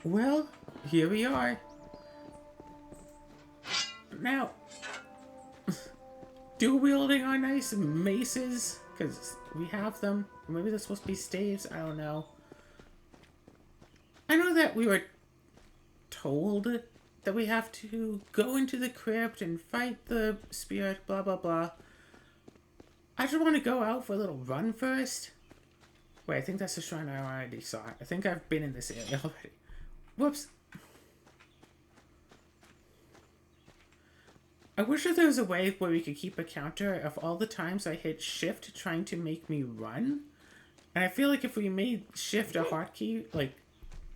Well, here we are. Now, dual wielding our nice maces, because we have them. Maybe they're supposed to be staves, I don't know. I know that we were told that we have to go into the crypt and fight the spirit, blah blah blah. I just want to go out for a little run first. Wait, I think that's the shrine I already saw. I think I've been in this area already. Whoops. I wish that there was a way where we could keep a counter of all the times I hit shift trying to make me run. And I feel like if we made shift a hotkey, like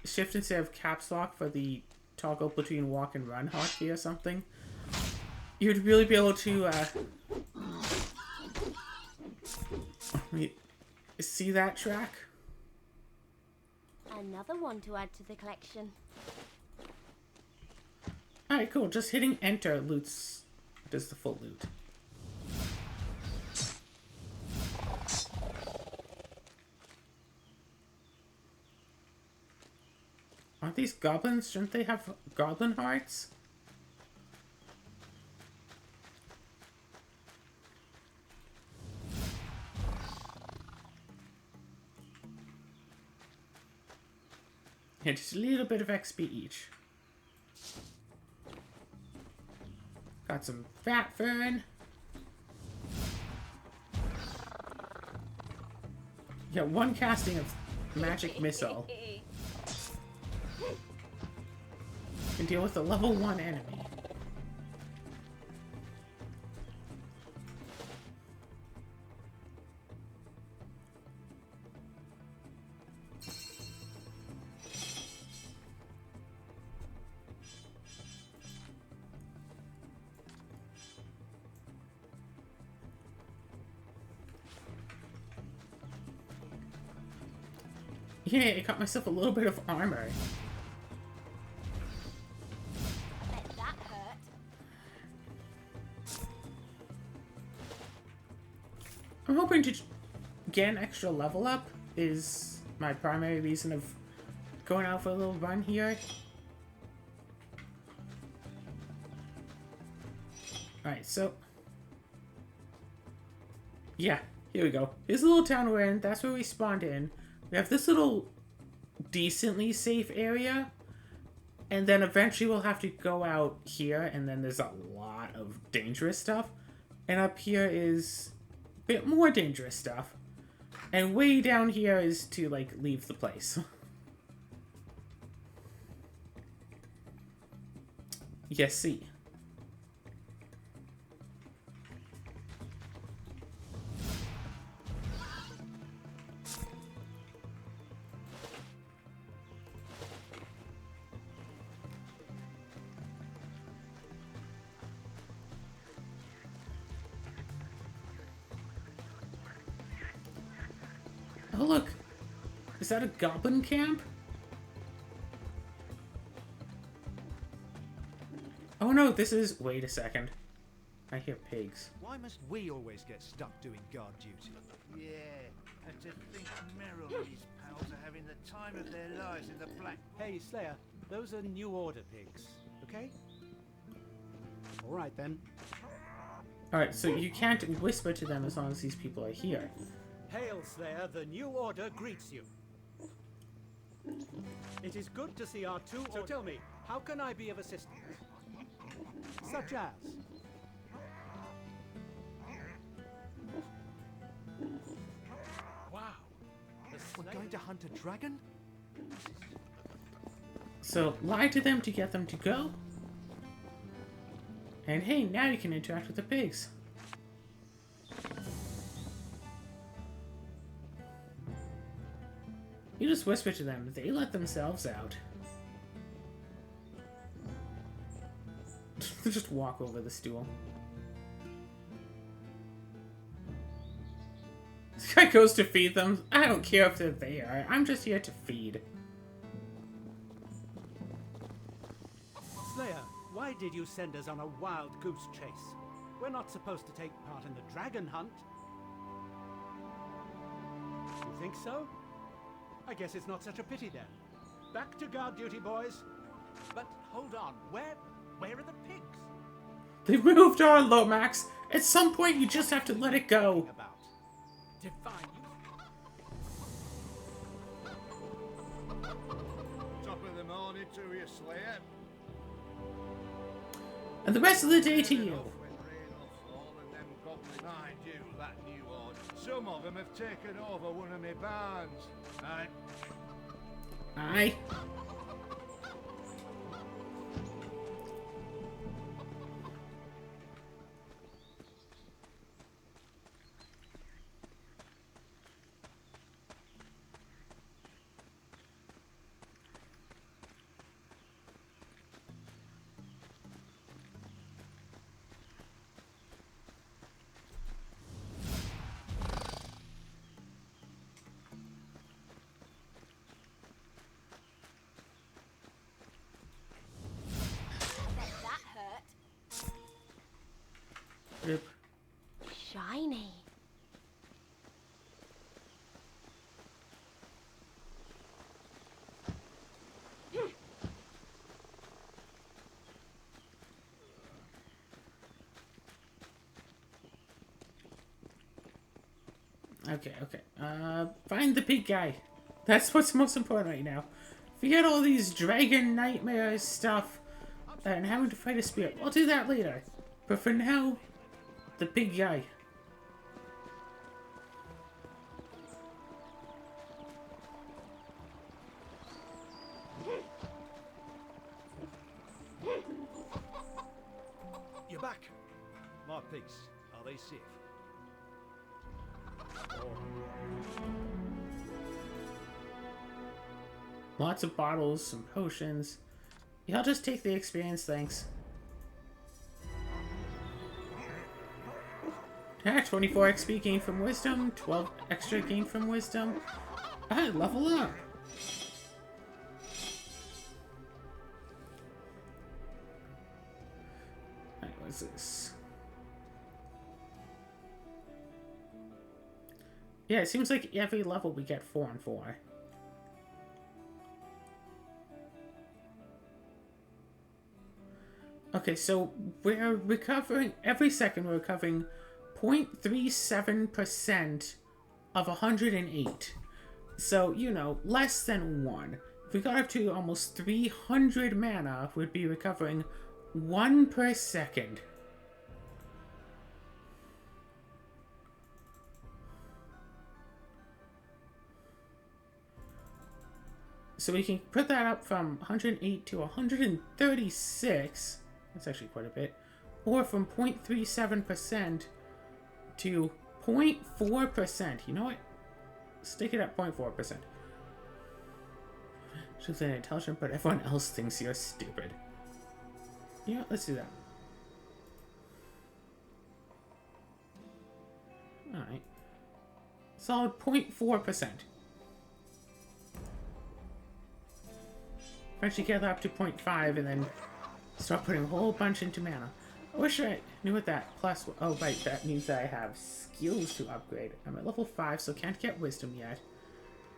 shift instead of caps lock for the toggle between walk and run hotkey or something, you'd really be able to see that track. Another one to add to the collection. Alright, cool. Just hitting enter loots does the full loot. Aren't these goblins? Shouldn't they have goblin hearts? Yeah, just a little bit of XP each. Got some fat fern. Yeah, one casting of magic missile can deal with a level 1 enemy. Yeah, I got myself a little bit of armor. Bet that hurt. I'm hoping to get an extra level up is my primary reason of going out for a little run here. Alright, so... yeah, here we go. Here's the little town we're in. That's where we spawned in. We have this little decently safe area. And then eventually we'll have to go out here. And then there's a lot of dangerous stuff. And up here is a bit more dangerous stuff. And way down here is to, like, leave the place. Yes, see. Oh, look. Is that a goblin camp? Oh no, this is... wait a second. I hear pigs. Why must we always get stuck doing guard duty? Yeah, and to think Merrill and his pals are having the time of their lives in the black... Hey, Slayer, those are New Order pigs, okay? Alright then. Alright, so you can't whisper to them as long as these people are here. Hail, Slayer, the New Order greets you. It is good to see our two... So tell me, how can I be of assistance? Such as... wow. We're going to hunt a dragon? So, lie to them to get them to go. And hey, now you can interact with the pigs. You just whisper to them, they let themselves out. Just walk over the stool. This guy goes to feed them. I don't care if they're there. I'm just here to feed. Slayer, why did you send us on a wild goose chase? We're not supposed to take part in the dragon hunt. You think so? I guess it's not such a pity then. Back to guard duty, boys. But hold on, where are the pigs? They moved on, Lomax. At some point, you just have to let it go. About. Define Top of the morning to you, Slayer. And the rest of the day to you. When rain will fall and them goblins. Mind you, that new order. Some of them have taken over one of my barns. Aye. Bet that hurt. Yep. Shiny. Okay, okay. Find the pig guy. That's what's most important right now. Forget all these dragon nightmares stuff and having to fight a spirit. We'll do that later. But for now, the pig guy. You're back. My pigs, are they safe? Lots of bottles, some potions. Yeah, I'll just take the experience, thanks. 24 XP gained from wisdom, 12 extra gained from wisdom. I level up. Alright, what's this? Yeah, it seems like every level we get 4 and 4. Okay, so we're recovering, every second we're recovering 0.37% of 108. So, you know, less than 1. If we got up to almost 300 mana, we'd be recovering 1 per second. So we can put that up from 108 to 136. That's actually quite a bit. Or from 0.37% to 0.4%. You know what? Stick it at 0.4%. Should say intelligent, but everyone else thinks you're stupid. You know what? Let's do that. Alright. Solid 0.4%. Eventually get that up to 0.5 and then start putting a whole bunch into mana. I wish I knew what that plus... Oh, right, that means that I have skills to upgrade. I'm at level 5, so can't get wisdom yet.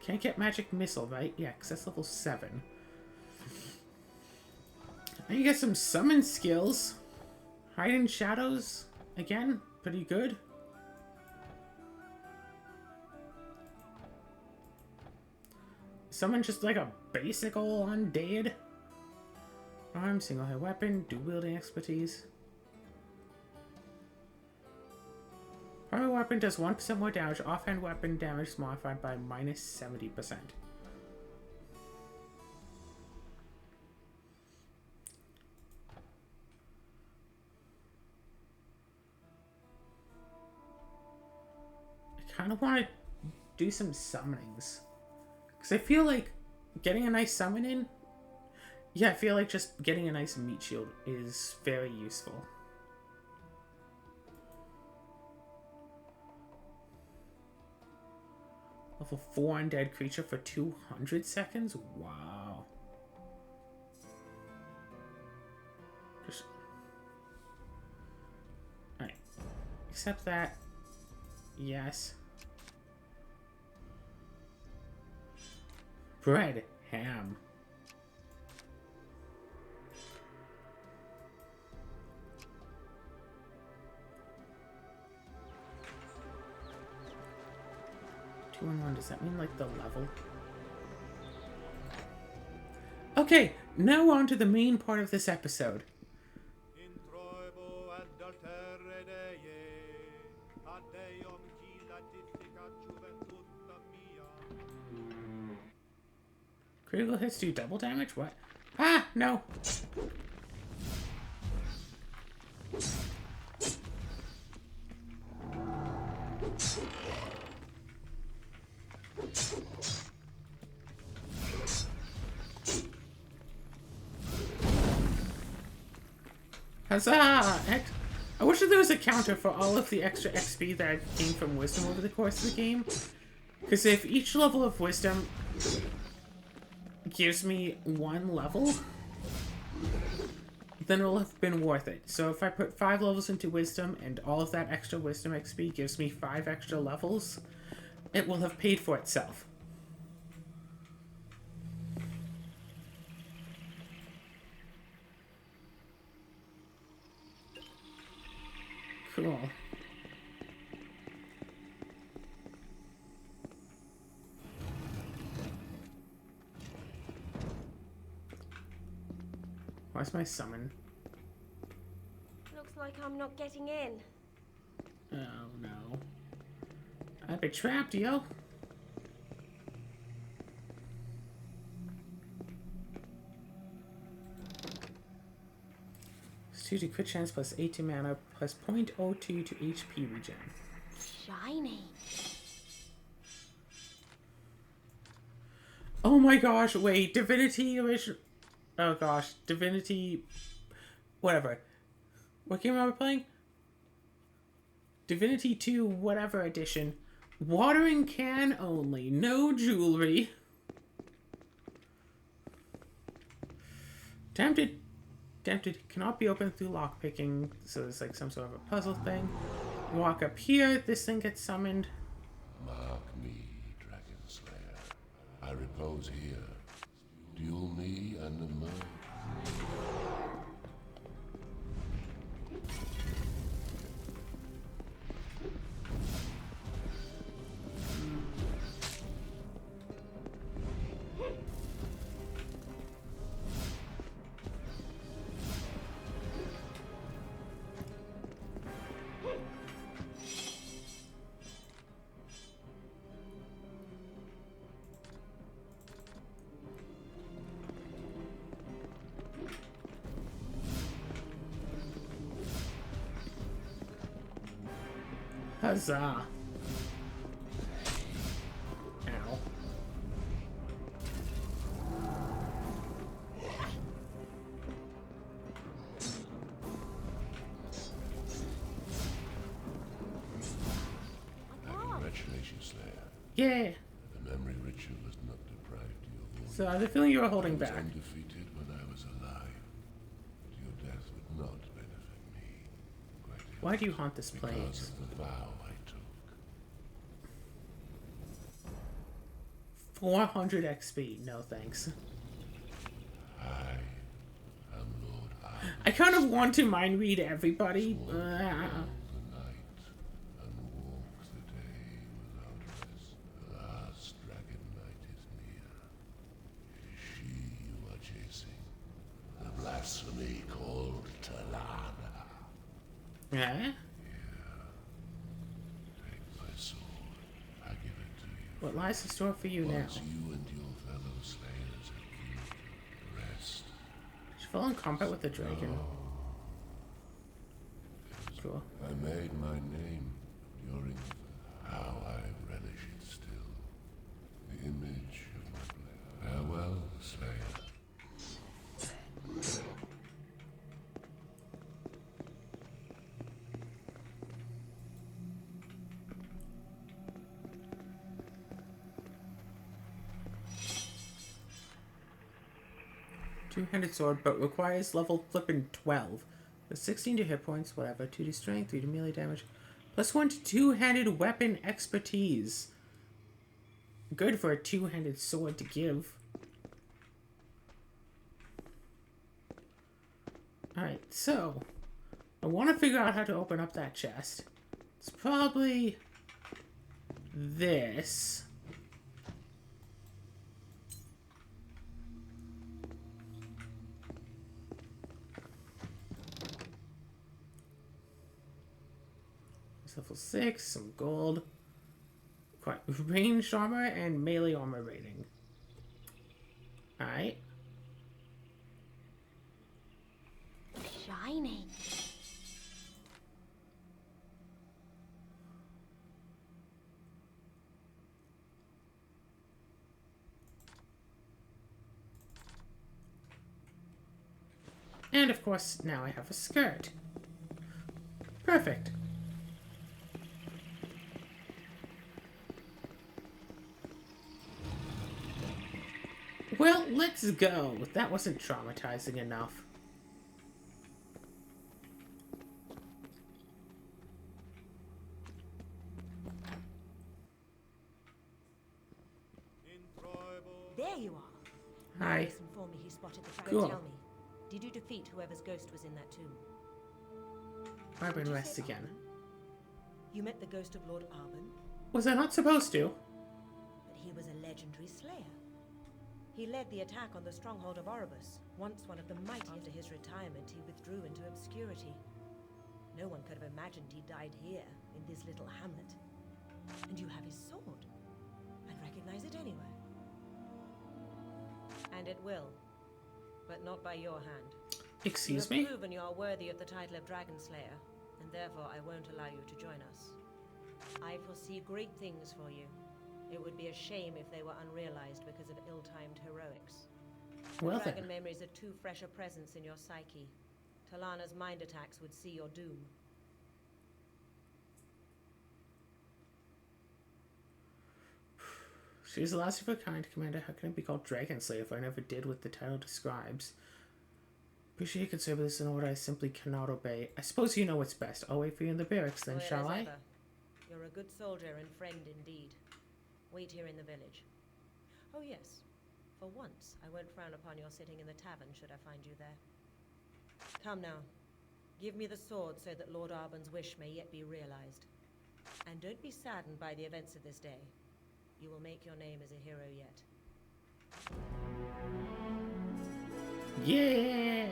Can't get magic missile, right? Yeah, because that's level 7. And you get some summon skills. Hide in shadows. Again, pretty good. Summon just like a basic ol' undead. Arm, single hand weapon, dual wielding expertise. Primary weapon does 1% more damage. Offhand weapon damage is modified by minus 70%. I kind of want to do some summonings. Because I feel like getting a nice summon in... Yeah, I feel like just getting a nice meat shield is very useful. Level 4 undead creature for 200 seconds? Wow. Just... Alright. Accept that. Yes. Bread. Ham. 211, does that mean like the level? Okay, now on to the main part of this episode. Introibo adultere Dei, ad Deum dilatiftica juventutta mia. Critical hits do double damage? What? Ah, no! Huzzah! I wish that there was a counter for all of the extra XP that I gained from Wisdom over the course of the game. Because if each level of Wisdom gives me 1 level, then it will have been worth it. So if I put 5 levels into Wisdom and all of that extra Wisdom XP gives me 5 extra levels, it will have paid for itself. Cool. Where's my summon? Looks like I'm not getting in. Oh no. I've been trapped, yo. It's 2 to crit chance plus 8 to mana plus 0.02 to HP regen. Shiny. Oh my gosh, wait, Divinity original. Oh gosh, Divinity. Whatever. What game am I playing? Divinity 2, whatever edition. Watering can only, no jewelry. Tempted cannot be opened through lockpicking, so it's like some sort of a puzzle thing. Walk up here, this thing gets summoned. Mark me, Dragon Slayer. I repose here. Duel me and emerge. Huzzah. Ow. Congratulations, Slayer. Yeah. The memory ritual has not deprived you of all. So I have a feeling you were I holding was back. undefeated when I was alive. But your death would not benefit me. Quite the Why do you haunt this because place? of the vow I took. 400 XP, no thanks. I am Lord I. I kind of want to mind read everybody. The night and walk the day without rest. The last dragon night is near. It is she you are chasing. The blasphemy called Talana. Eh? Take my sword. I give it to you. What lies in store for you now? Once you and your fellow slayers have killed the rest. She fell in combat with the dragon. Cool. I made my name during how I relish it still. The image of my blade. Farewell, Slayer. 2-handed sword, but requires level flippin' 12. The 16 to hit points, whatever. 2 to strength, 3 to melee damage. Plus 1 to 2-handed weapon expertise. Good for a 2-handed sword to give. Alright, so I want to figure out how to open up that chest. It's probably this. It's level 6, some gold. Quite ranged armor and melee armor rating. Alright. Shiny. And of course, now I have a skirt. Perfect. Well, let's go. That wasn't traumatizing enough. There you are. Hi. Listen for me, he spotted the Cool. Tell me, did you defeat whoever's ghost was in that tomb? Arbin Did you rests say again. Arben? You met the ghost of Lord Arben, Was I not supposed to? but he was a legendary slayer. He led the attack on the stronghold of Oribus, once one of the mighty. After his retirement, he withdrew into obscurity. No one could have imagined he died here, in this little hamlet. And you have his sword. I'd recognize it anywhere. And it will. But not by your hand. Excuse You me? have proven you are worthy of the title of Dragon Slayer, and therefore I won't allow you to join us. I foresee great things for you. It would be a shame if they were unrealized because of ill-timed heroics. Well Dragon then. memories are too fresh a presence in your psyche. Talana's mind attacks would see your doom. She's the last of her kind, Commander. How can it be called Dragon Slayer if I never did what the title describes? Appreciate you can serve this in order I simply cannot obey. I suppose you know what's best. I'll wait for you in the barracks then, Loyal shall as I? ever. You're a good soldier and friend indeed. Wait here in the village. Oh yes, for once I won't frown upon your sitting in the tavern should I find you there. Come now. Give me the sword so that Lord Arben's wish may yet be realized. And don't be saddened by the events of this day. You will make your name as a hero yet. Yeah!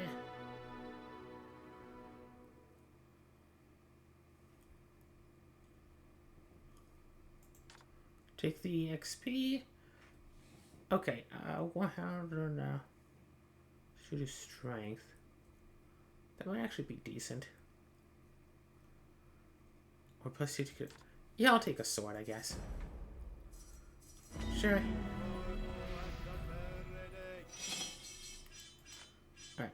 Take the XP. Okay, what, how do now? Shooter strength. That might actually be decent. Or plus 2 to... Yeah, I'll take a sword, I guess. Sure. Alright.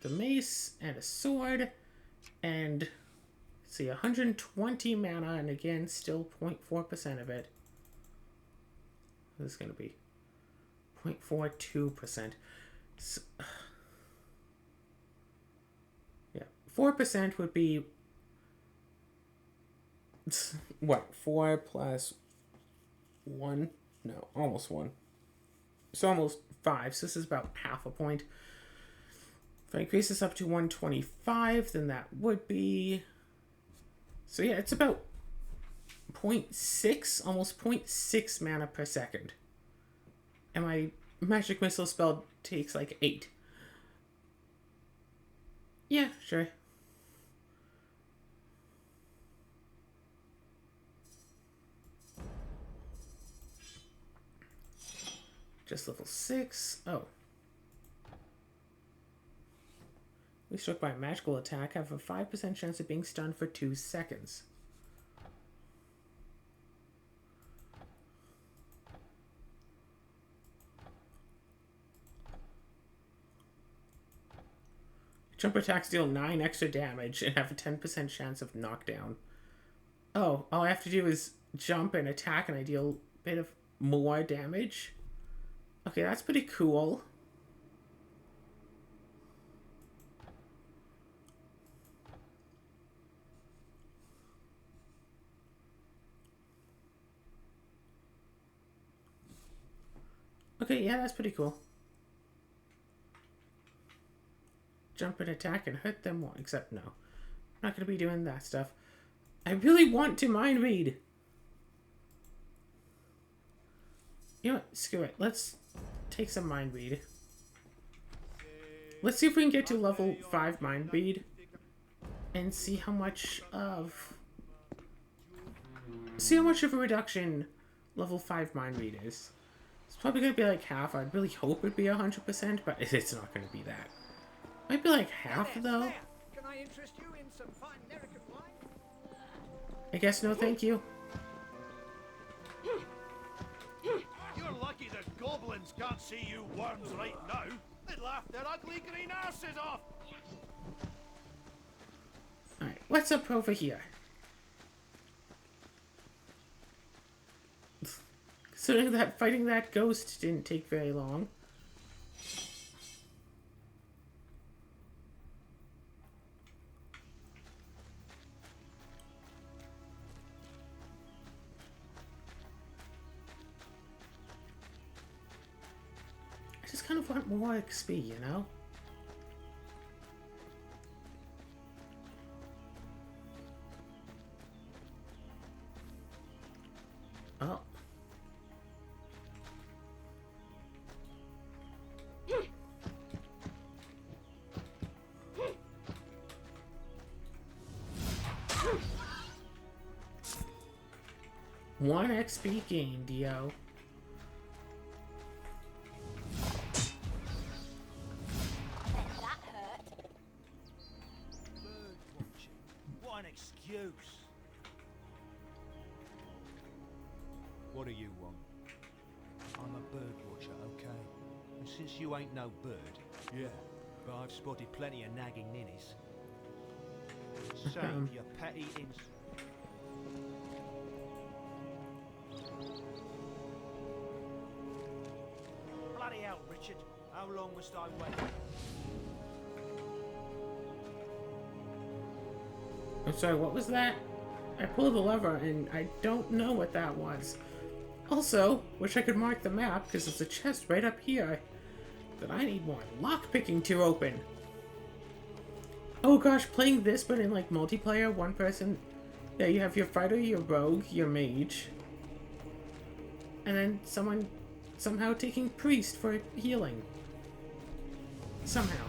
The mace and a sword and let's see, 120 mana, and again, still 0.4% of it. This is going to be 0.42%. So, yeah, 4% would be what? 4 plus 1? No, almost 1. So almost 5. So this is about half a point. If I increase this up to 125, then that would be... So yeah, it's about 0.6, almost 0.6 mana per second. And my magic missile spell takes like 8. Yeah, sure. Just level 6. Oh. We struck by a magical attack, have a 5% chance of being stunned for 2 seconds. Jump attacks deal 9 extra damage and have a 10% chance of knockdown. Oh, all I have to do is jump and attack and I deal a bit of more damage? Okay, that's pretty cool. Okay, yeah, that's pretty cool. Jump and attack and hurt them more. Except no. I'm not going to be doing that stuff. I really want to mind read. You know what? Screw it. Let's take some mind read. Let's see if we can get to level 5 Mind Bead and see how much of a reduction level 5 Mind Bead is. It's probably gonna be like half. I'd really hope it'd be 100%, but it's not gonna be that. Might be like half though. Can I interest you in some fine American wine? I guess no, thank you. You're lucky the goblins can't see you worms right now. They'd laugh their ugly green arses off. Alright, what's up over here? Considering that fighting that ghost didn't take very long. I just kind of want more XP, you know? Oh. One XP gained, yo. That hurt. Bird watching. What an excuse. What do you want? I'm a bird watcher, okay? And since you ain't no bird, yeah, but I've spotted plenty of nagging ninnies. Save your petty ins. Bloody hell, Richard. How long must I wait? I'm sorry, what was that? I pulled the lever and I don't know what that was. Also, wish I could mark the map because there's a chest right up here that I need more lockpicking to open. Oh gosh, playing this but in like multiplayer, one person. Yeah, you have your fighter, your rogue, your mage. And then someone somehow taking priest for healing. Somehow.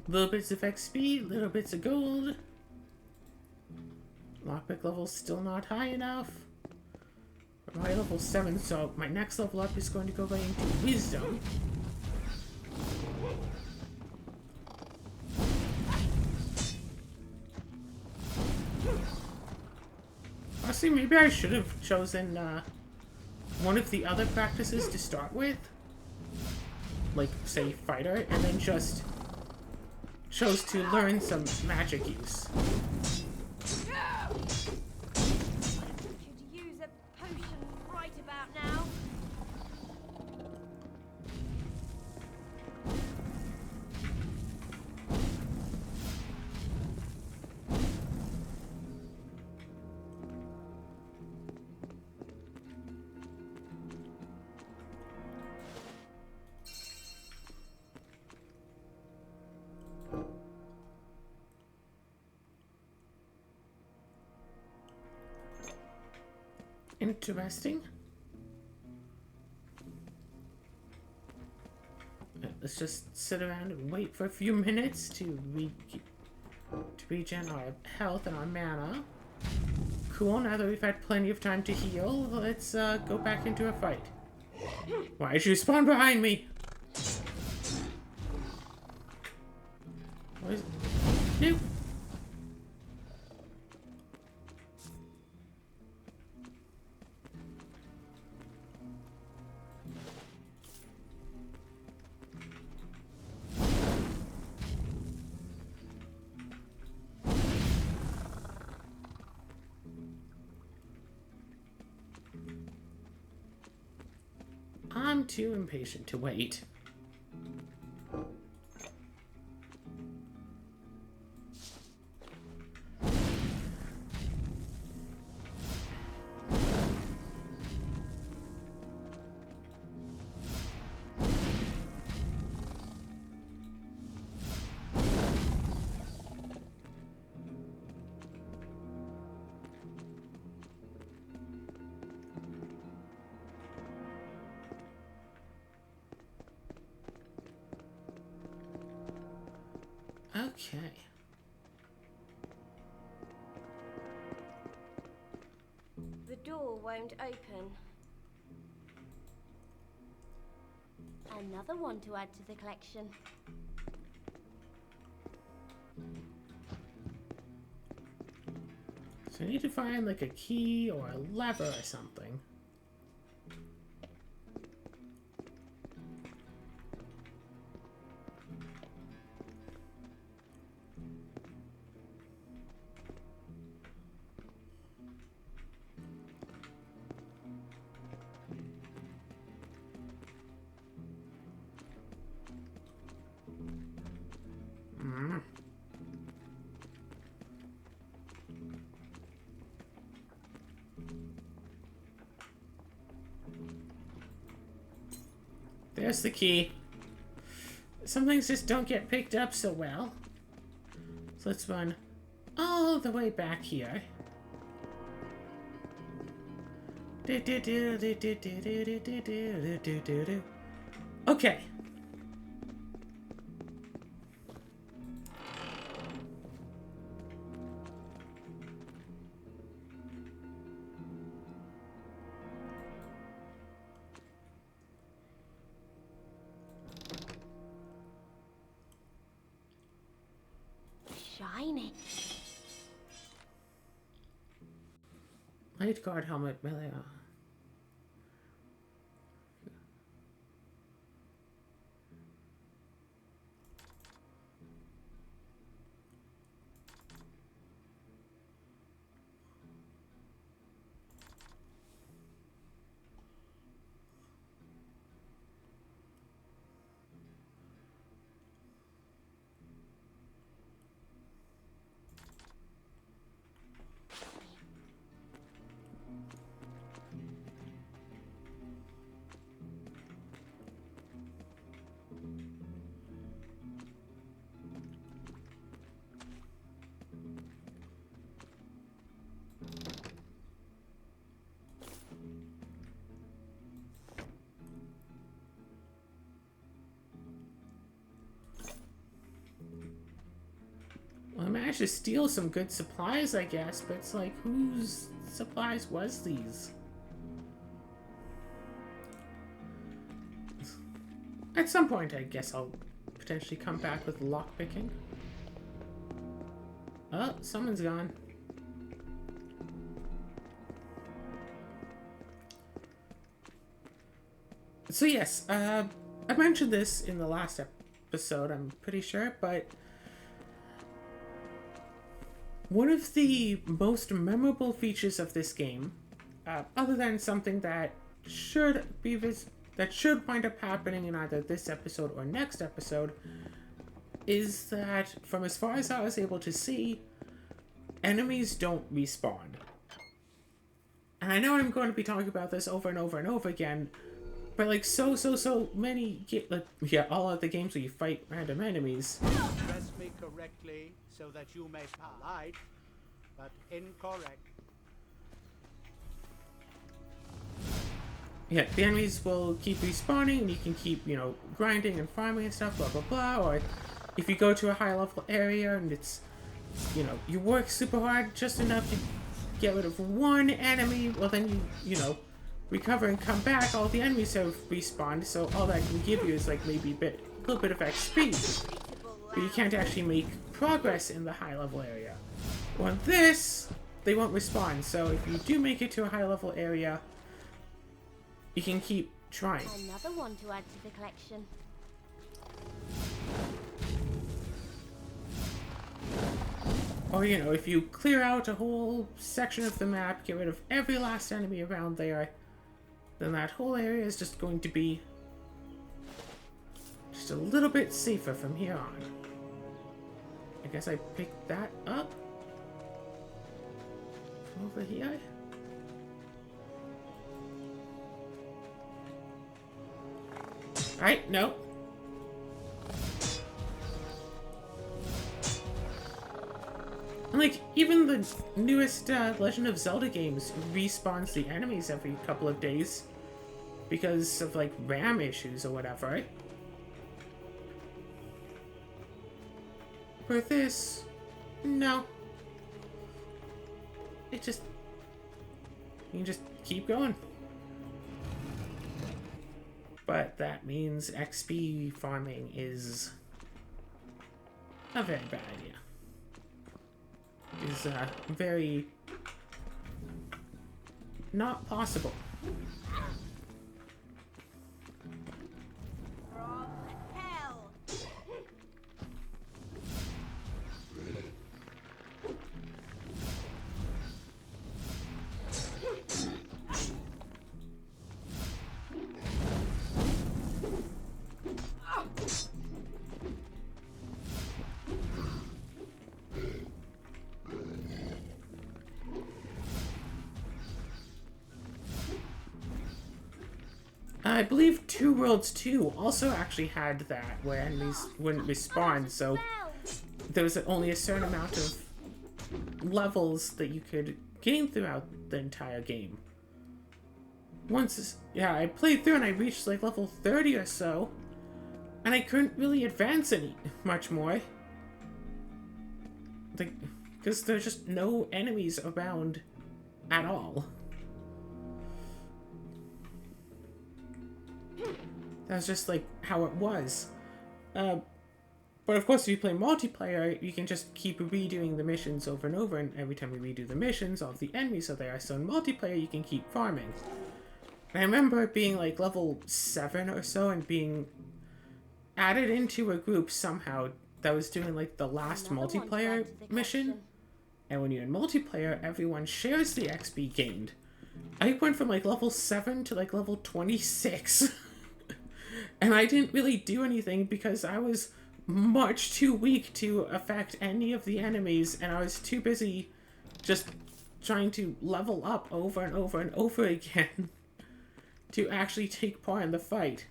Little bits of XP, little bits of gold. Lockpick level's still not high enough. I'm already level 7, so my next level up is going to go right into Wisdom. Honestly, maybe I should have chosen one of the other practices to start with. Like, say, Fighter, and then just chose to learn some magic use. Could use a potion right about now. Interesting. Let's just sit around and wait for a few minutes to regen our health and our mana. Cool, now that we've had plenty of time to heal, let's go back into a fight. Why did you spawn behind me? What is... Nope. I'm too impatient to wait. Okay. The door won't open. Another one to add to the collection. So I need to find like a key or a lever or something. There's the key. Some things just don't get picked up so well. So let's run all the way back here. Okay. Shiny. Light guard helmet, melee. Well, I managed to steal some good supplies, I guess, but it's like, whose supplies was these? At some point, I guess I'll potentially come back with lockpicking. Oh, someone's gone. So yes, I mentioned this in the last episode, I'm pretty sure, but one of the most memorable features of this game, other than something that should wind up happening in either this episode or next episode, is that from as far as I was able to see, enemies don't respawn. And I know I'm going to be talking about this over and over and over again, but like so many, all of the games where you fight random enemies. Dress me correctly so that you may polite, but incorrect. Yeah, the enemies will keep respawning and you can keep, grinding and farming and stuff, blah blah blah, or if you go to a high level area and it's, you work super hard just enough to get rid of one enemy, well then you recover and come back, all the enemies have respawned, so all that can give you is like maybe a little bit of XP. But you can't actually make progress in the high level area. On this, they won't respawn, so if you do make it to a high level area, you can keep trying. Another one to add to the collection. Or, if you clear out a whole section of the map, get rid of every last enemy around there, then that whole area is just going to be just a little bit safer from here on. I guess I picked that up from over here. Alright, no. And like, even the newest Legend of Zelda games respawns the enemies every couple of days because of like RAM issues or whatever. For this, no. It just, you can just keep going. But that means XP farming is a very bad idea. Is very not possible. From hell. I believe Two Worlds 2 also actually had that, where enemies wouldn't respawn, so there was only a certain amount of levels that you could gain throughout the entire game. Once, yeah, I played through and I reached like level 30 or so, and I couldn't really advance any much more. Like, because there's just no enemies around at all. That's just like how it was. But of course, if you play multiplayer, you can just keep redoing the missions over and over, and every time you redo the missions, all of the enemies are there. So in multiplayer, you can keep farming. And I remember it being like level 7 or so and being added into a group somehow that was doing like the last multiplayer mission. And when you're in multiplayer, everyone shares the XP gained. I went from like level 7 to like level 26. And I didn't really do anything because I was much too weak to affect any of the enemies, and I was too busy just trying to level up over and over and over again to actually take part in the fight.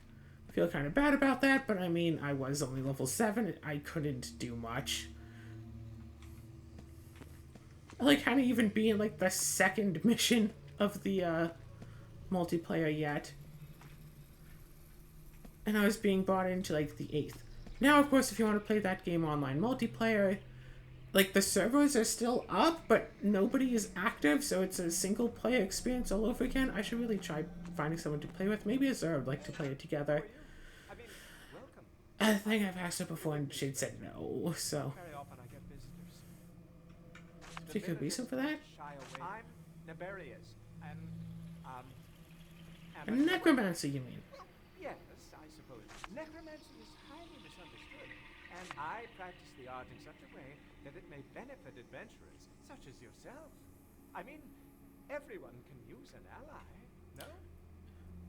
I feel kind of bad about that, but I mean, I was only level 7, I couldn't do much. I like hadn't even be in like the second mission of the multiplayer yet. And I was being brought into like the 8th. Now, of course, if you want to play that game online multiplayer, like the servers are still up, but nobody is active, so it's a single player experience all over again. I should really try finding someone to play with. Maybe Azura would like to play it together. I mean, welcome. I think I've asked her before and she'd said no, so. Very often I get visitors. She could be some for that? I'm Naberius, and A necromancer, you mean? yes, I suppose. Necromancy is highly misunderstood, and I practice the art in such a way that it may benefit adventurers such as yourself. I mean, everyone can use an ally, no?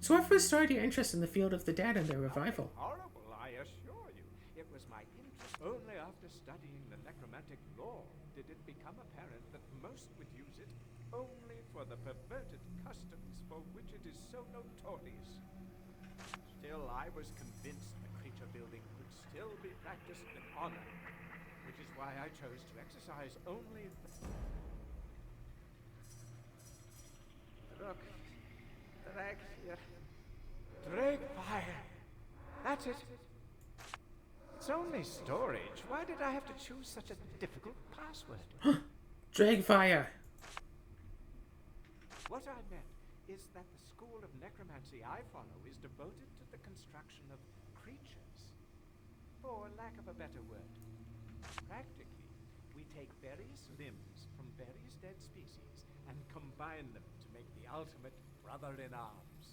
So what first started your interest in the field of the dead and their revival? Horrible, I assure you. It was my interest. Only after studying the necromantic lore did it become apparent that most would use it only for the perverted customs for which it is so notorious. Still, I was convinced the creature building could still be practiced with honor, which is why I chose to exercise only the... Look, Drag here. Drag fire. That's it. It's only storage. Why did I have to choose such a difficult password? Dragfire. What I meant is that the school of necromancy I follow is devoted to the construction of creatures. For lack of a better word. Practically, we take various limbs from various dead species and combine them to make the ultimate brother-in-arms.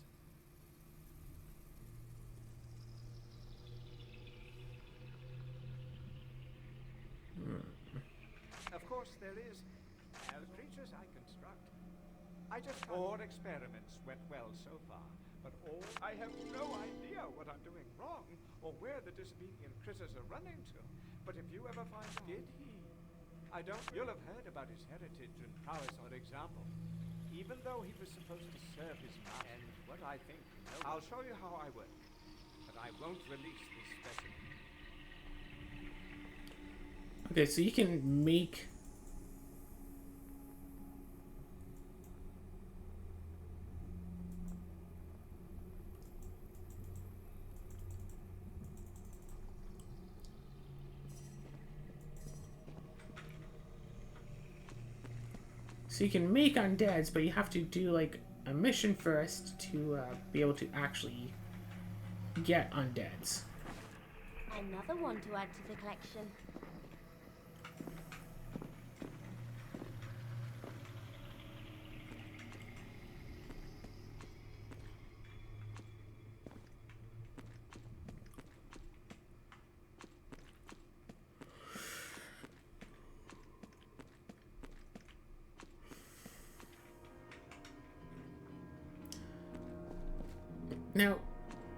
Of course, there is, as creatures I construct. I just 4 experiments went well so far, But oh, I have no idea what I'm doing wrong or where the disobedient critters are running to. But if you ever find did he? I don't. You'll have heard about his heritage and prowess, for example. Even though he was supposed to serve his master, and what I think, I'll show you how I work. But I won't release this specimen. Okay, so you can make... So you can make undeads, but you have to do like a mission first to be able to actually get undeads. Another one to add to the collection. Now,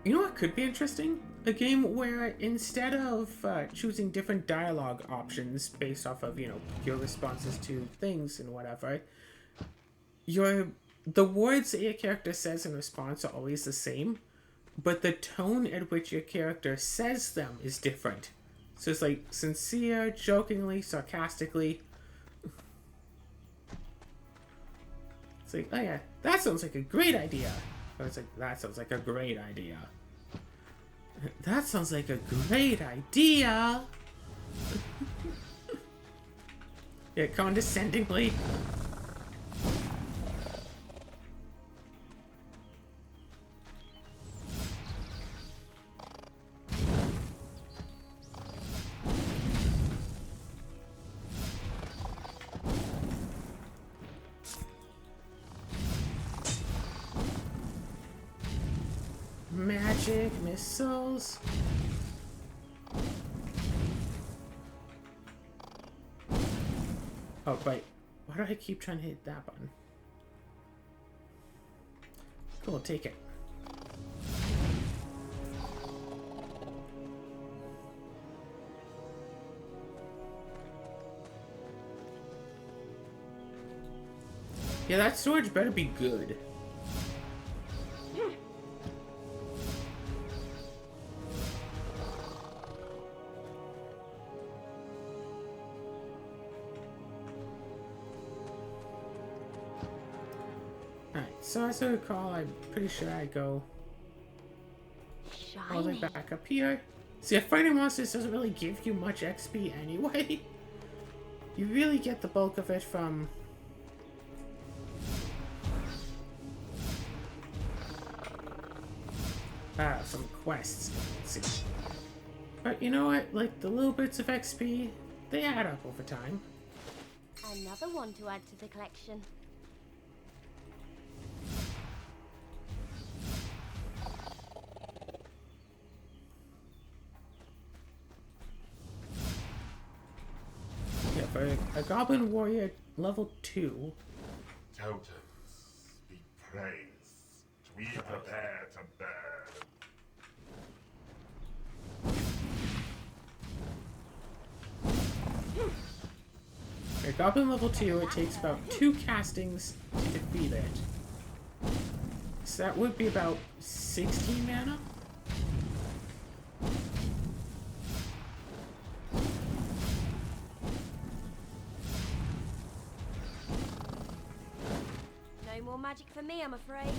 you know what could be interesting? A game where instead of choosing different dialogue options based off of, you know, your responses to things and whatever, the words that your character says in response are always the same, but the tone at which your character says them is different. So it's like sincere, jokingly, sarcastically. It's like, oh yeah, that sounds like a great idea. Or it's like, that sounds like a great idea. That sounds like a great idea. Yeah, condescendingly. Magic missiles. Oh, wait. Why do I keep trying to hit that button? Cool, take it. Yeah, that storage better be good. So as I recall, I'm pretty sure I go all the way Shiny. back up here. See, fighting monsters doesn't really give you much XP anyway. You really get the bulk of it from quests. Let's see. But you know what? Like, the little bits of XP, they add up over time. Another one to add to the collection. Yeah, for a Goblin Warrior level 2. Totems, be praised. We prepare to burn. A Goblin level 2, it takes about 2 castings to defeat it. So that would be about 16 mana? No more magic for me, I'm afraid.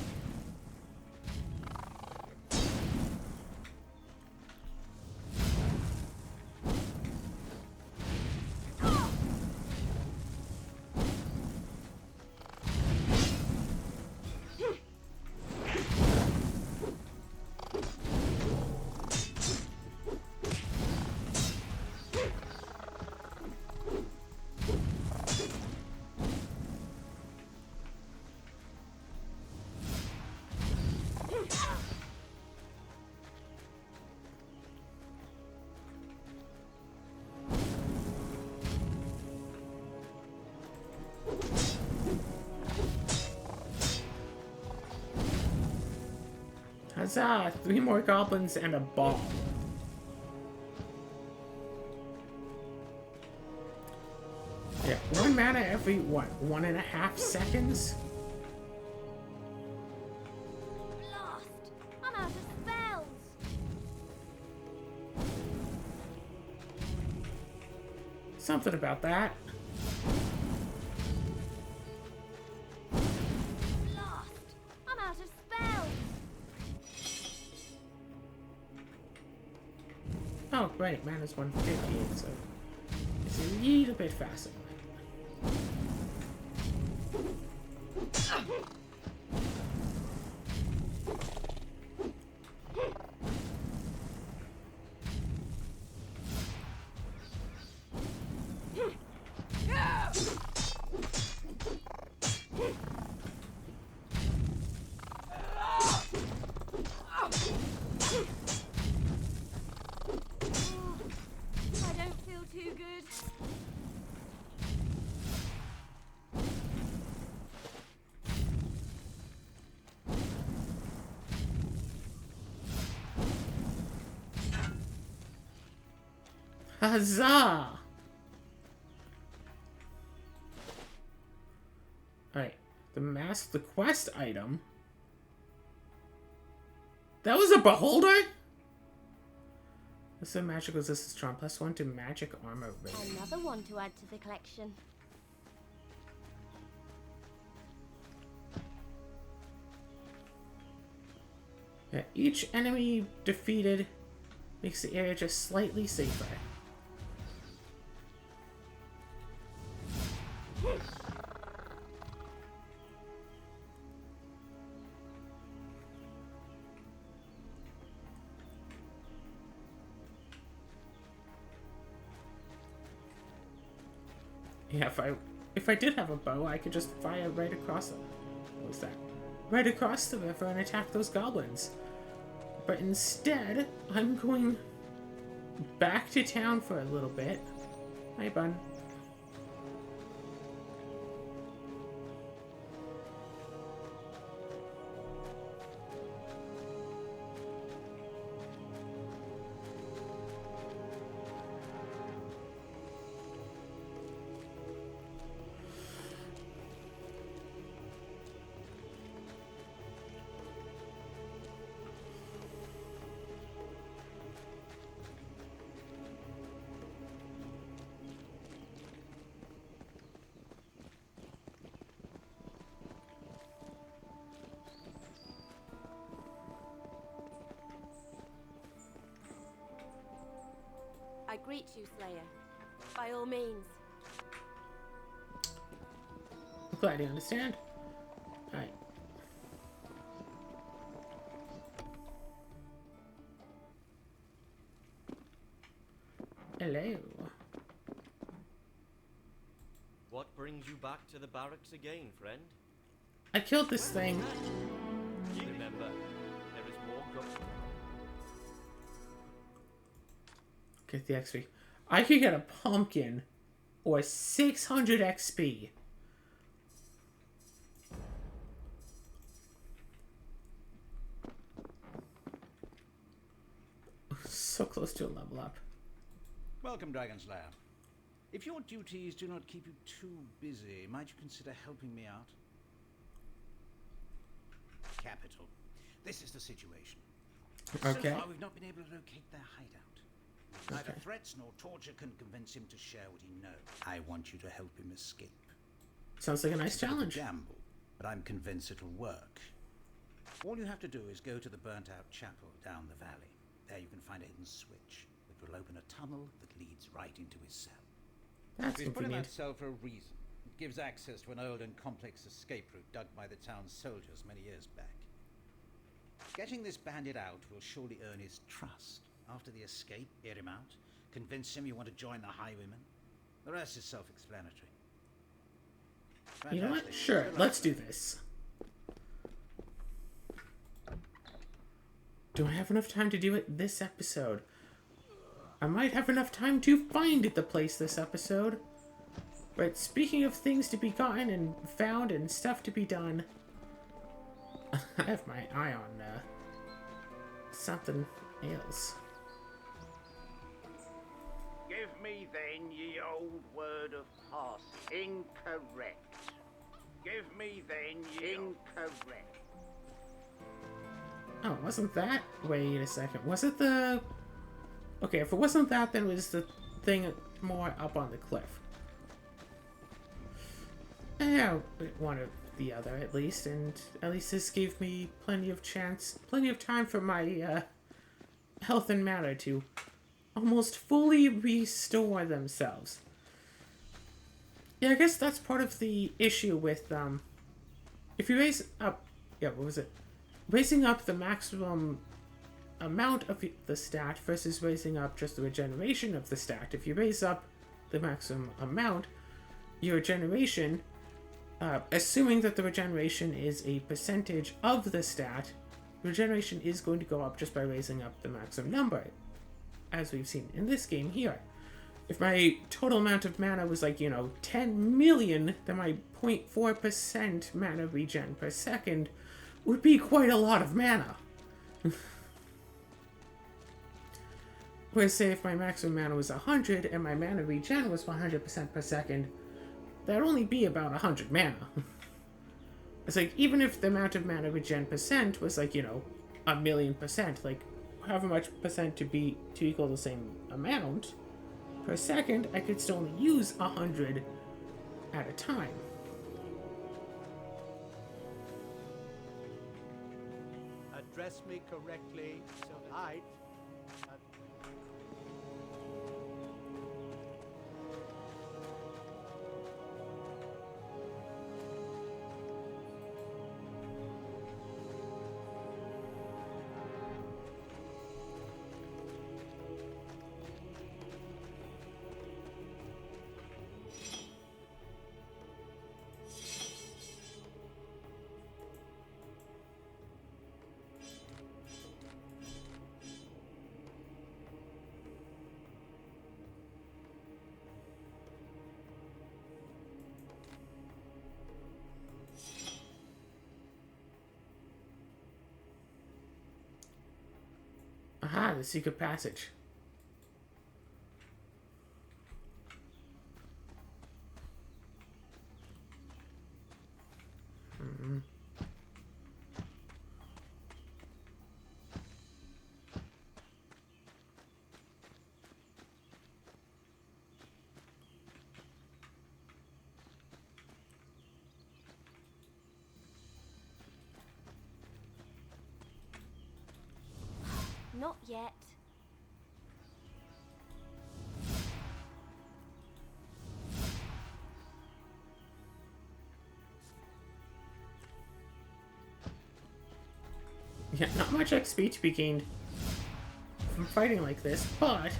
Huzzah! 3 more goblins and a ball. Yeah, 1 mana every, what, 1.5 seconds? Blast! I'm out of spells! Something about that. Blast! I'm out of spells! Oh, right, mana's 150, so it's a little bit faster. I don't feel too good. Huzzah! Alright, the quest item. That was a beholder? This is magic resistance charm, +1 to magic armor rating. Another one to add to the collection. Yeah, each enemy defeated makes the area just slightly safer. Yeah, if I did have a bow, I could just fire right across the... What was that? Right across the river and attack those goblins. But instead, I'm going back to town for a little bit. Hi, bun. I greet you, Slayer. By all means. I'm glad you understand. Alright. Hello. What brings you back to the barracks again, friend? I killed this thing. Remember, there is more going. Get the XP. I could get a pumpkin or 600 XP. So close to a level up. Welcome, Dragonslayer. If your duties do not keep you too busy, might you consider helping me out? Capital. This is the situation. Okay. So far, we've not been able to locate their hideout. Neither threats nor torture can convince him to share what he knows. I want you to help him escape. Sounds like a nice challenge. Gamble, but I'm convinced it'll work. All you have to do is go to the burnt-out chapel down the valley. There you can find a hidden switch that will open a tunnel that leads right into his cell. That's We've put him in convenient. that cell for a reason. It gives access to an old and complex escape route dug by the town's soldiers many years back. Getting this bandit out will surely earn his trust. After the escape, hear him out, convince him you want to join the Highwaymen. The rest is self-explanatory. You know what? Fantastic. Sure, Good luck. let's do this. Do I have enough time to do it this episode? I might have enough time to find the place this episode. But speaking of things to be gotten and found and stuff to be done, I have my eye on something else. Give me then ye old word of pass. Incorrect. Give me then ye incorrect. Oh, wasn't that? Wait a second. Was it the... Okay, if it wasn't that, then it was the thing more up on the cliff. Yeah, one or the other at least, and at least this gave me plenty of time for my health and mana to almost fully restore themselves. Yeah, I guess that's part of the issue with if you raise up, yeah, what was it? Raising up the maximum amount of the stat versus raising up just the regeneration of the stat. If you raise up the maximum amount, your regeneration, assuming that the regeneration is a percentage of the stat, regeneration is going to go up just by raising up the maximum number, as we've seen in this game here. If my total amount of mana was like, 10 million, then my 0.4% mana regen per second would be quite a lot of mana. Whereas, say, if my maximum mana was 100 and my mana regen was 100% per second, that'd only be about 100 mana. It's like, even if the amount of mana regen percent was like, 1,000,000%, like, however much percent to equal the same amount per second, I could still only use 100 at a time. Address me correctly, so I... Aha, the secret passage. Not yet. Yeah, not much XP to be gained from fighting like this, but...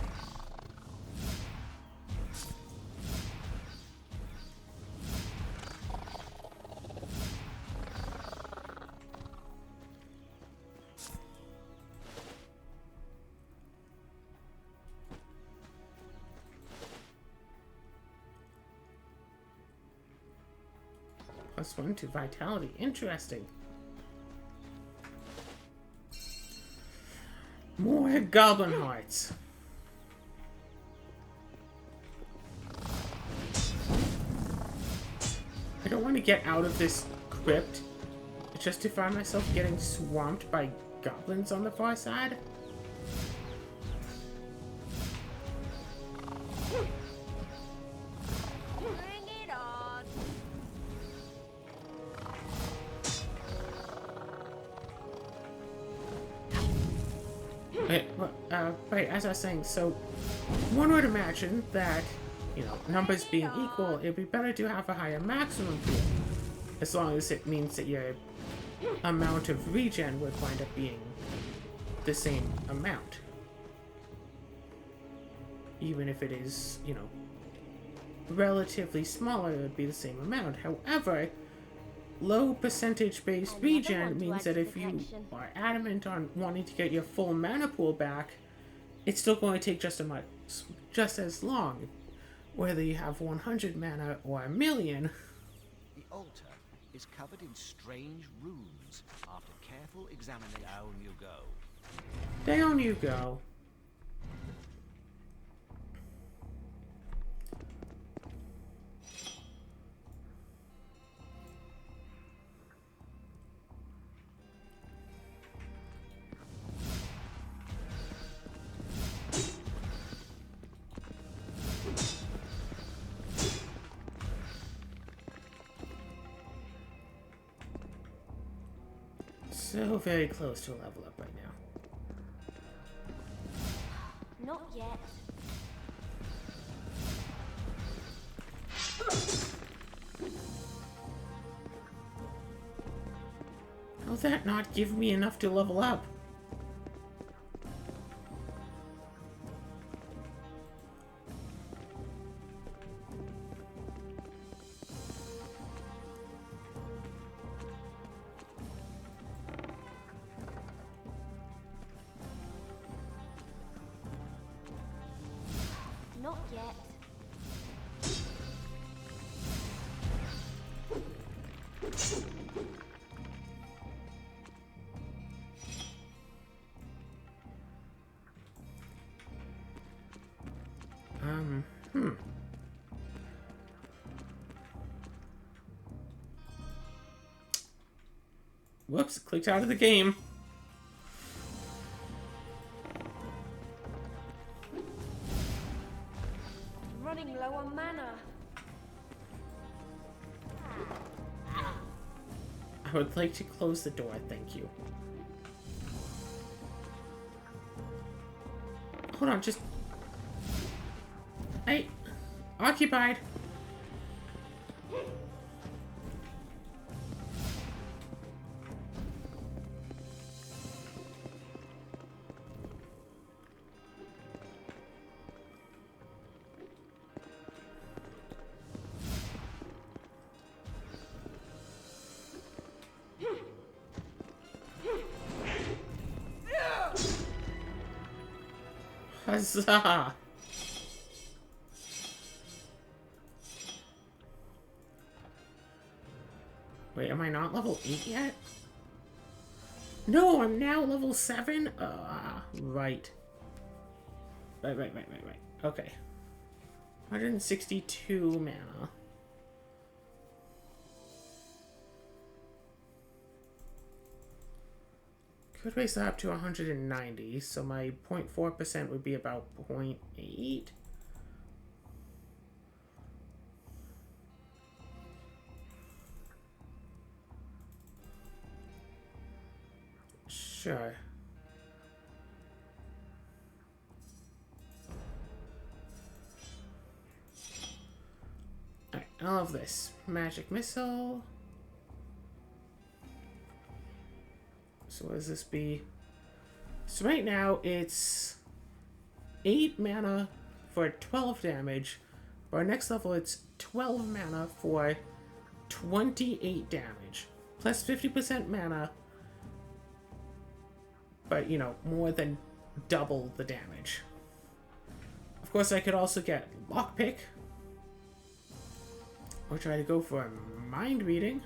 +1 to vitality. Interesting. More goblin hearts. I don't want to get out of this crypt just to find myself getting swamped by goblins on the far side. Bring it on. Right, as I was saying, so one would imagine that, numbers being equal, it'd be better to have a higher maximum pool, as long as it means that your amount of regen would wind up being the same amount. Even if it is, relatively smaller, it would be the same amount. However, low percentage-based regen means that if you are adamant on wanting to get your full mana pool back, it's still going to take just as long, whether you have 100 mana or 1,000,000. The altar is covered in strange runes. After careful examination, down you go. Down you go. So very close to a level up right now. Not yet. How'd that not give me enough to level up? Not yet. Whoops, clicked out of the game. Running low on mana. I would like to close the door, thank you. Hold on, just... Hey! Occupied! Huzzah! Wait, am I not level 8 yet? No, I'm now level 7? Right. Right. Okay. 162 mana. Could raise that up to 190, so my 0.4% would be about 0.8. Sure. Alright, I love this. Magic missile. So what does this be? So right now it's 8 mana for 12 damage. For our next level it's 12 mana for 28 damage. Plus 50% mana. But, you know, more than double the damage. Of course, I could also get Lockpick. Or try to go for Mind Reading.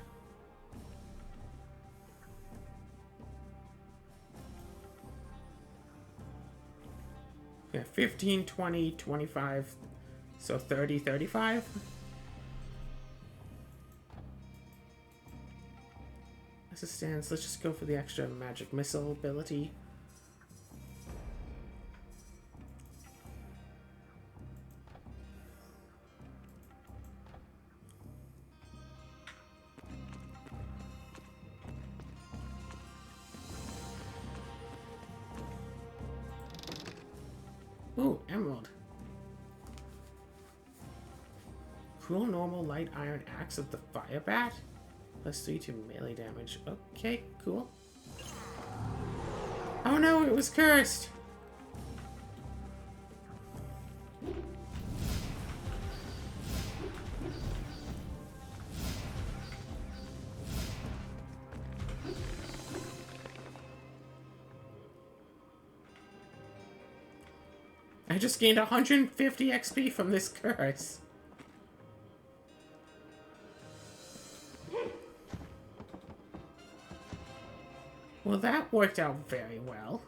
Yeah, 15, 20, 25, so 30, 35. As it stands, let's just go for the extra magic missile ability. Ooh, emerald. Cruel normal light iron axe of the fire bat. Plus 3 to melee damage. Okay, cool. Oh no, it was cursed! I just gained 150 XP from this curse. Well, that worked out very well.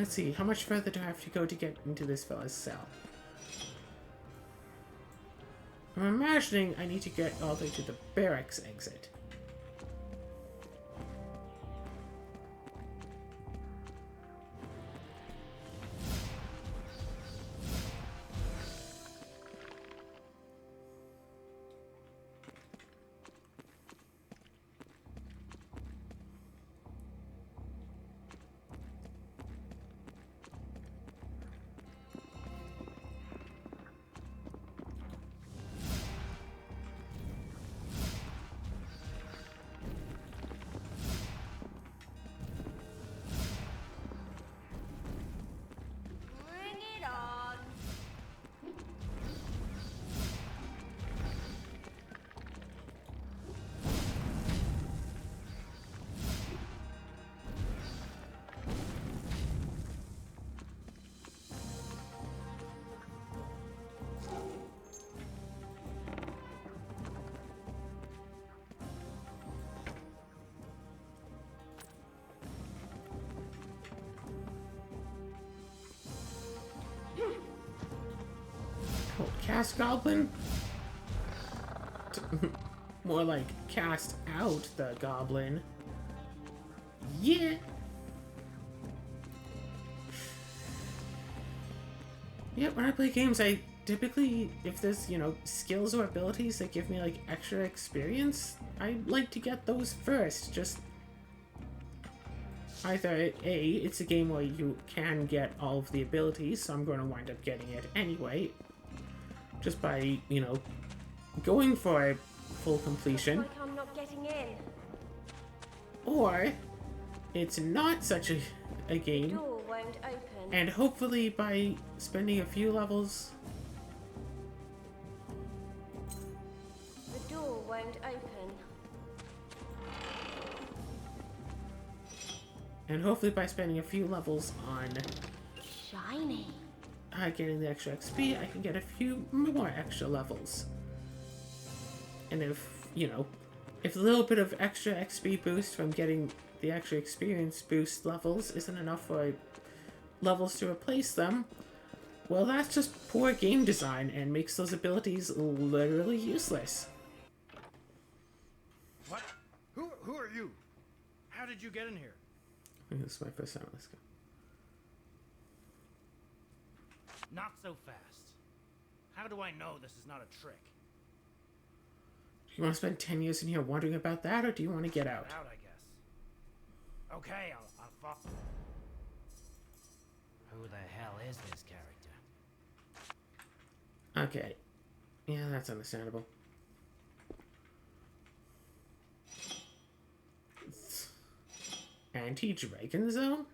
Let's see, how much further do I have to go to get into this fella's cell? I'm imagining I need to get all the way to the barracks exit. Bring it on. Oh, cast goblin? More like cast out the goblin. Yeah! Yeah, when I play games, I typically, if there's, you know, skills or abilities that give me, like, extra experience, I like to get those first. Just either A, it's a game where you can get all of the abilities, so I'm going to wind up getting it anyway, just by, you know, going for a full completion. Like I'm not getting in. Or it's not such a The game, door won't open. and hopefully by spending a few levels, The door won't open. and hopefully by spending a few levels on Shiny. getting the extra XP, I can get a few more extra levels. And if, you know, if a little bit of extra XP boost from getting the extra experience boost levels isn't enough for levels to replace them, well, that's just poor game design and makes those abilities literally useless. What? Who are you? How did you get in here? I think this is my first time. Let's go. Not so fast. How do I know this is not a trick? Do you want to spend 10 years in here wondering about that, or do you want to get out? Out, I guess. Okay, I'll follow. Who the hell is this character? Okay. Yeah, that's understandable. Anti-Dragon Zone?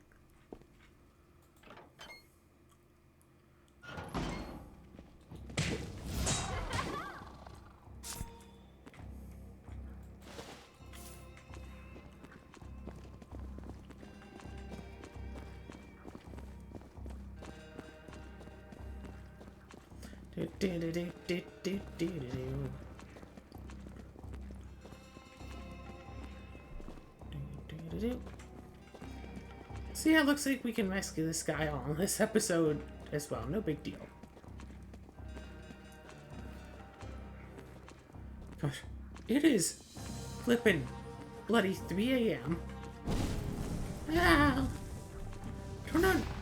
So yeah, it looks like we can rescue this guy on this episode as well. No big deal. Gosh, it is flippin' bloody 3 a.m. Ah,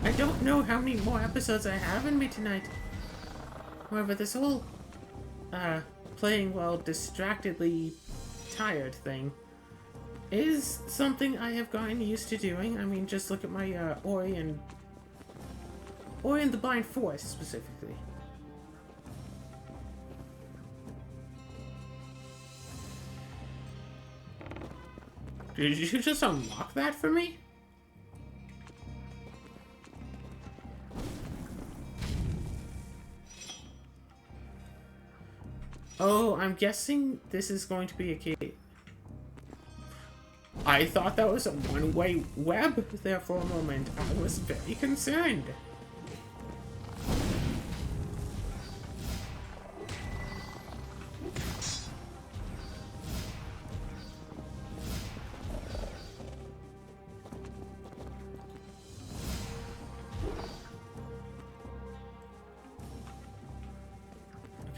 I don't know how many more episodes I have in me tonight. However, this whole playing while distractedly tired thing is something I have gotten used to doing. I mean, just look at my Ori and the Blind Forest specifically. Did you just unlock that for me? Oh, I'm guessing this is going to be a case. I thought that was a one-way web there for a moment. I was very concerned.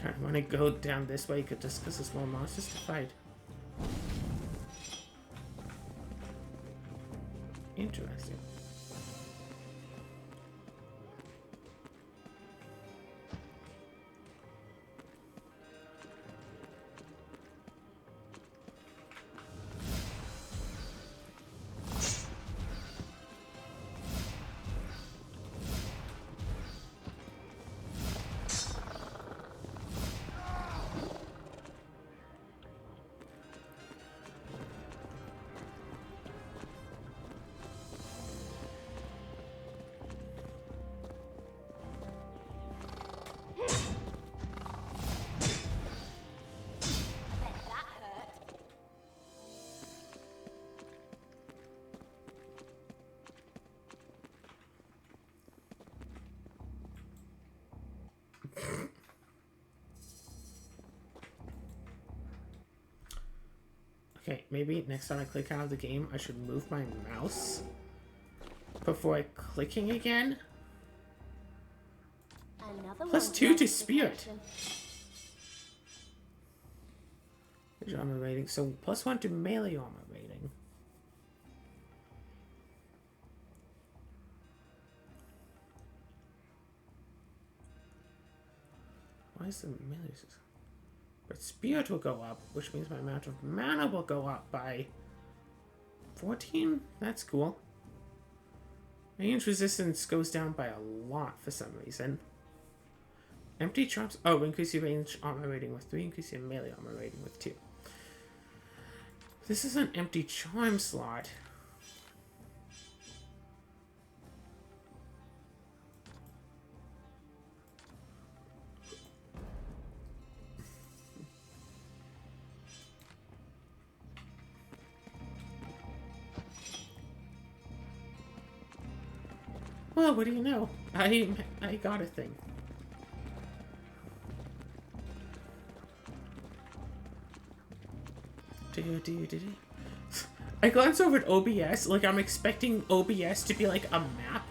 kind of want to go down this way just because there's more monsters to fight. Interesting. Okay, maybe next time I click out of the game, I should move my mouse before clicking again. +2 to spirit. Armor rating, so +1 to melee armor rating. Why is the melee? But spirit will go up, which means my amount of mana will go up by 14? That's cool. Range resistance goes down by a lot for some reason. Empty traps. Oh, increase your range armor rating with 3, increase your melee armor rating with 2. This is an empty charm slot. Well, what do you know? I got a thing. I glance over at OBS, like I'm expecting OBS to be like a map.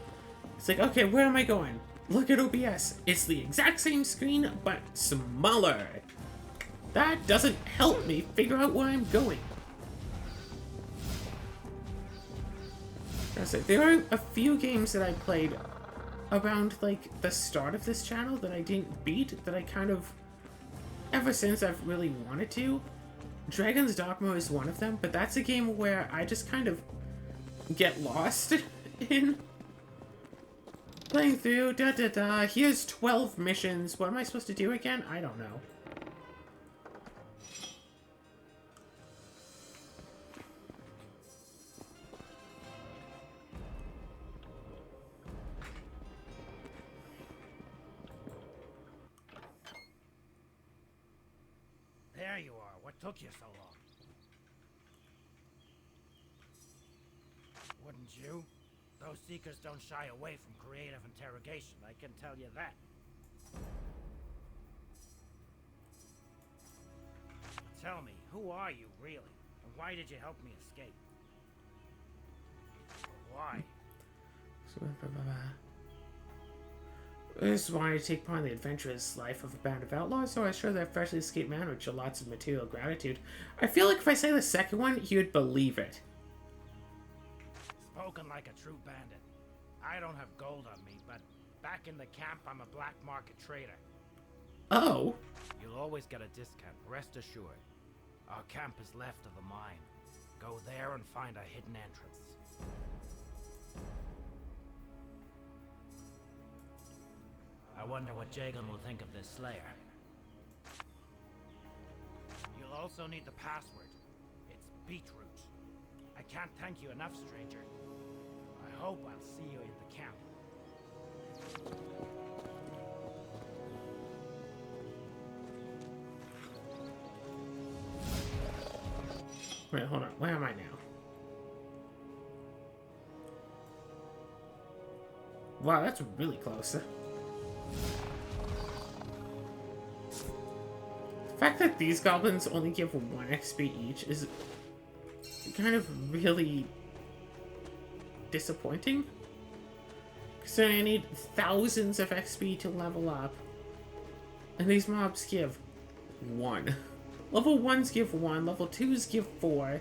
It's like, okay, where am I going? Look at OBS. It's the exact same screen, but smaller. That doesn't help me figure out where I'm going. There are a few games that I played around, like, the start of this channel that I didn't beat, that I kind of, ever since I've really wanted to. Dragon's Dogma is one of them, but that's a game where I just kind of get lost in playing through, here's 12 missions, what am I supposed to do again? I don't know. There you are. What took you so long? Wouldn't you? Those seekers don't shy away from creative interrogation, I can tell you that. Tell me, who are you really? And why did you help me escape? Why? This is why I take part in the adventurous life of a band of outlaws, so I show that freshly escaped man with lots of material gratitude. I feel like if I say the second one, he would believe it. Spoken like a true bandit. I don't have gold on me, but back in the camp, I'm a black market trader. Oh. You'll always get a discount, rest assured. Our camp is left of the mine. Go there and find a hidden entrance. I wonder what Jagan will think of this slayer. You'll also need the password. It's beetroot. I can't thank you enough, stranger. I hope I'll see you in the camp. Wait, hold on. Where am I now? Wow, that's really close. The fact that these goblins only give 1 XP each is kind of really disappointing. Considering I need thousands of XP to level up. And these mobs give 1. Level 1s give 1, level 2s give 4.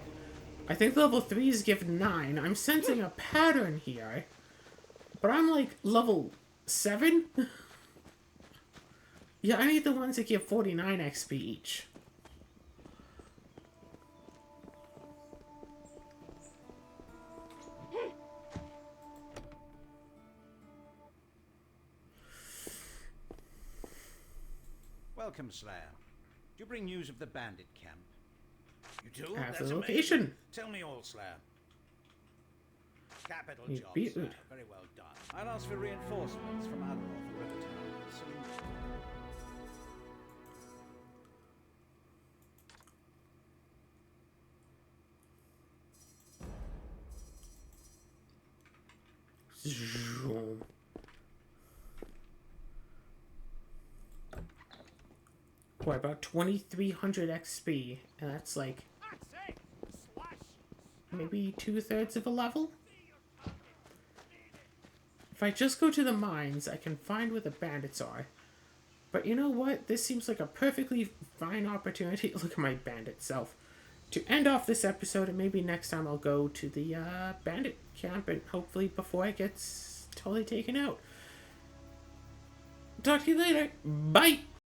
I think level 3s give 9. I'm sensing a pattern here. But I'm like level 7? Yeah, I need the ones that give 49 XP each. Welcome, Slayer. Do you bring news of the bandit camp? You do? Have That's the amazing. location. Tell me all, Slayer. Capital You job, beat Slayer. it. Very well done. I'll ask for reinforcements from other of the river towns. Zoom. What, about 2300 XP? And that's like maybe 2/3 of a level? If I just go to the mines, I can find where the bandits are. But you know what? This seems like a perfectly fine opportunity. Look at my bandit self. To end off this episode, and maybe next time I'll go to the bandit camp, and hopefully before it gets totally taken out. Talk to you later. Bye!